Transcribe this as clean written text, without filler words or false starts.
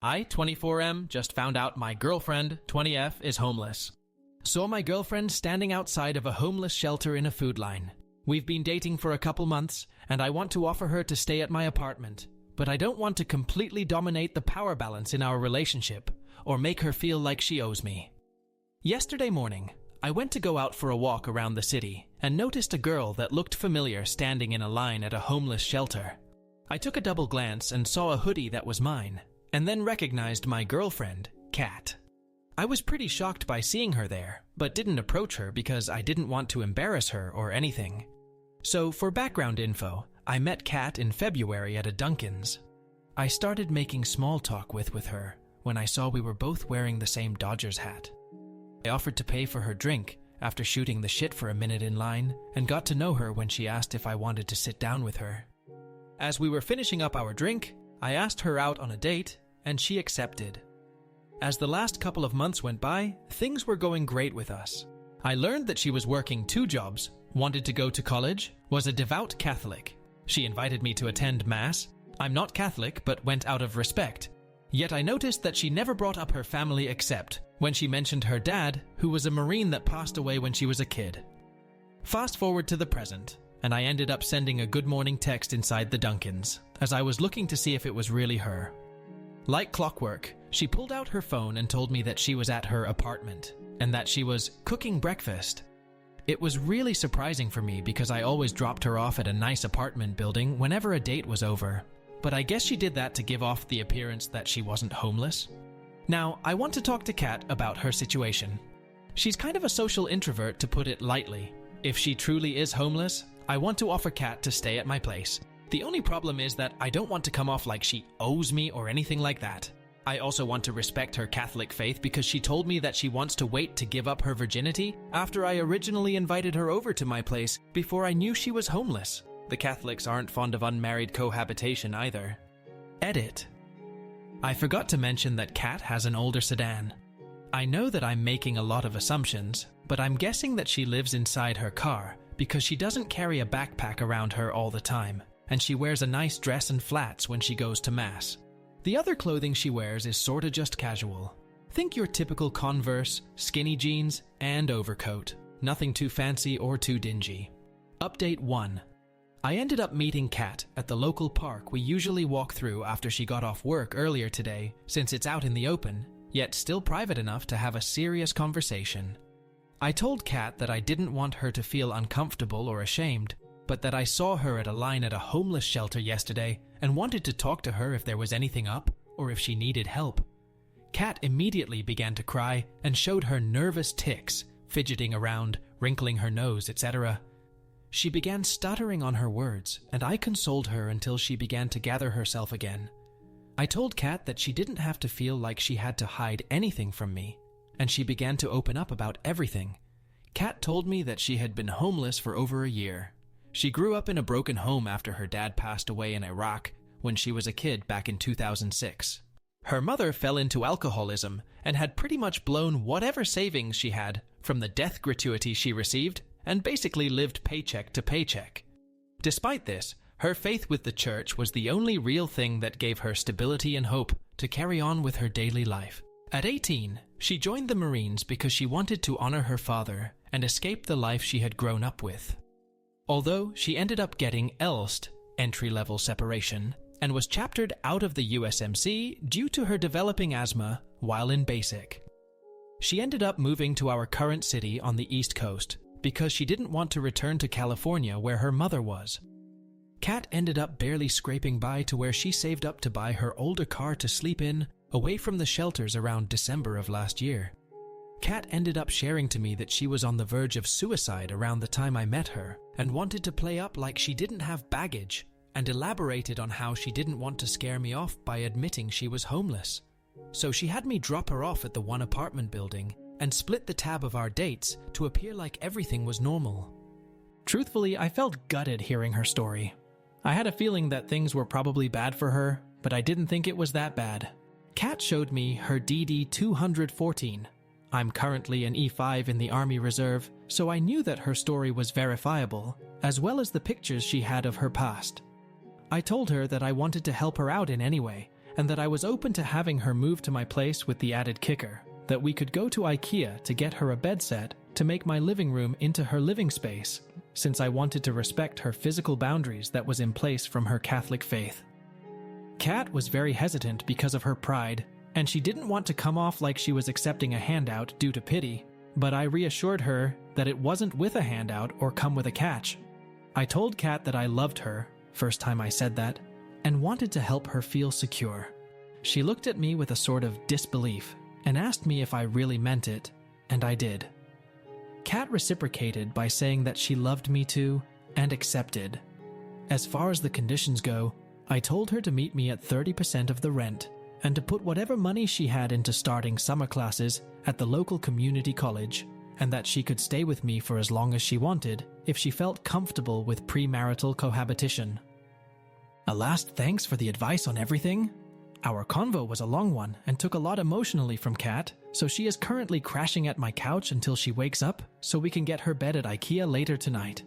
I, 24M, just found out my girlfriend, 20F, is homeless. Saw my girlfriend standing outside of a homeless shelter in a food line. We've been dating for a couple months, and I want to offer her to stay at my apartment, but I don't want to completely dominate the power balance in our relationship, or make her feel like she owes me. Yesterday morning, I went to go out for a walk around the city and noticed a girl that looked familiar standing in a line at a homeless shelter. I took a double glance and saw a hoodie that was mine, and then recognized my girlfriend, Kat. I was pretty shocked by seeing her there, but didn't approach her because I didn't want to embarrass her or anything. So for background info, I met Kat in February at a Dunkin's. I started making small talk with her when I saw we were both wearing the same Dodgers hat. I offered to pay for her drink after shooting the shit for a minute in line and got to know her when she asked if I wanted to sit down with her. As we were finishing up our drink, I asked her out on a date and she accepted. As the last couple of months went by, things were going great with us. I learned that she was working 2 jobs, wanted to go to college, was a devout Catholic. She invited me to attend Mass. I'm not Catholic, but went out of respect. Yet I noticed that she never brought up her family except when she mentioned her dad, who was a Marine that passed away when she was a kid. Fast forward to the present, and I ended up sending a good morning text inside the Dunkin's, as I was looking to see if it was really her. Like clockwork, she pulled out her phone and told me that she was at her apartment, and that she was cooking breakfast. It was really surprising for me because I always dropped her off at a nice apartment building whenever a date was over. But I guess she did that to give off the appearance that she wasn't homeless. Now, I want to talk to Kat about her situation. She's kind of a social introvert, to put it lightly. If she truly is homeless, I want to offer Kat to stay at my place. The only problem is that I don't want to come off like she owes me or anything like that. I also want to respect her Catholic faith because she told me that she wants to wait to give up her virginity after I originally invited her over to my place before I knew she was homeless. The Catholics aren't fond of unmarried cohabitation either. Edit. I forgot to mention that Kat has an older sedan. I know that I'm making a lot of assumptions, but I'm guessing that she lives inside her car because she doesn't carry a backpack around her all the time, and she wears a nice dress and flats when she goes to Mass. The other clothing she wears is sorta just casual. Think your typical Converse, skinny jeans, and overcoat. Nothing too fancy or too dingy. Update 1. I ended up meeting Kat at the local park we usually walk through after she got off work earlier today, since it's out in the open, yet still private enough to have a serious conversation. I told Kat that I didn't want her to feel uncomfortable or ashamed, but that I saw her at a line at a homeless shelter yesterday and wanted to talk to her if there was anything up or if she needed help. Kat immediately began to cry and showed her nervous tics, fidgeting around, wrinkling her nose, etc. She began stuttering on her words, and I consoled her until she began to gather herself again. I told Kat that she didn't have to feel like she had to hide anything from me, and she began to open up about everything. Kat told me that she had been homeless for over a year. She grew up in a broken home after her dad passed away in Iraq when she was a kid back in 2006. Her mother fell into alcoholism and had pretty much blown whatever savings she had from the death gratuity she received and basically lived paycheck to paycheck. Despite this, her faith with the church was the only real thing that gave her stability and hope to carry on with her daily life. At 18, she joined the Marines because she wanted to honor her father and escape the life she had grown up with. Although she ended up getting ELST, entry-level separation, and was chaptered out of the USMC due to her developing asthma while in basic. She ended up moving to our current city on the East Coast because she didn't want to return to California where her mother was. Kat ended up barely scraping by to where she saved up to buy her older car to sleep in, away from the shelters around December of last year. Kat ended up sharing to me that she was on the verge of suicide around the time I met her and wanted to play up like she didn't have baggage, and elaborated on how she didn't want to scare me off by admitting she was homeless. So she had me drop her off at the one apartment building and split the tab of our dates to appear like everything was normal. Truthfully, I felt gutted hearing her story. I had a feeling that things were probably bad for her, but I didn't think it was that bad. Kat showed me her DD 214. I'm currently an E5 in the Army Reserve, so I knew that her story was verifiable, as well as the pictures she had of her past. I told her that I wanted to help her out in any way, and that I was open to having her move to my place with the added kicker that we could go to IKEA to get her a bed set to make my living room into her living space, since I wanted to respect her physical boundaries that was in place from her Catholic faith. Kat was very hesitant because of her pride, and she didn't want to come off like she was accepting a handout due to pity, but I reassured her that it wasn't with a handout or come with a catch. I told Kat that I loved her, first time I said that, and wanted to help her feel secure. She looked at me with a sort of disbelief and asked me if I really meant it, and I did. Kat reciprocated by saying that she loved me too and accepted. As far as the conditions go, I told her to meet me at 30% of the rent and to put whatever money she had into starting summer classes at the local community college, and that she could stay with me for as long as she wanted if she felt comfortable with premarital cohabitation. A last thanks for the advice on everything. Our convo was a long one and took a lot emotionally from Kat, so she is currently crashing at my couch until she wakes up so we can get her bed at IKEA later tonight.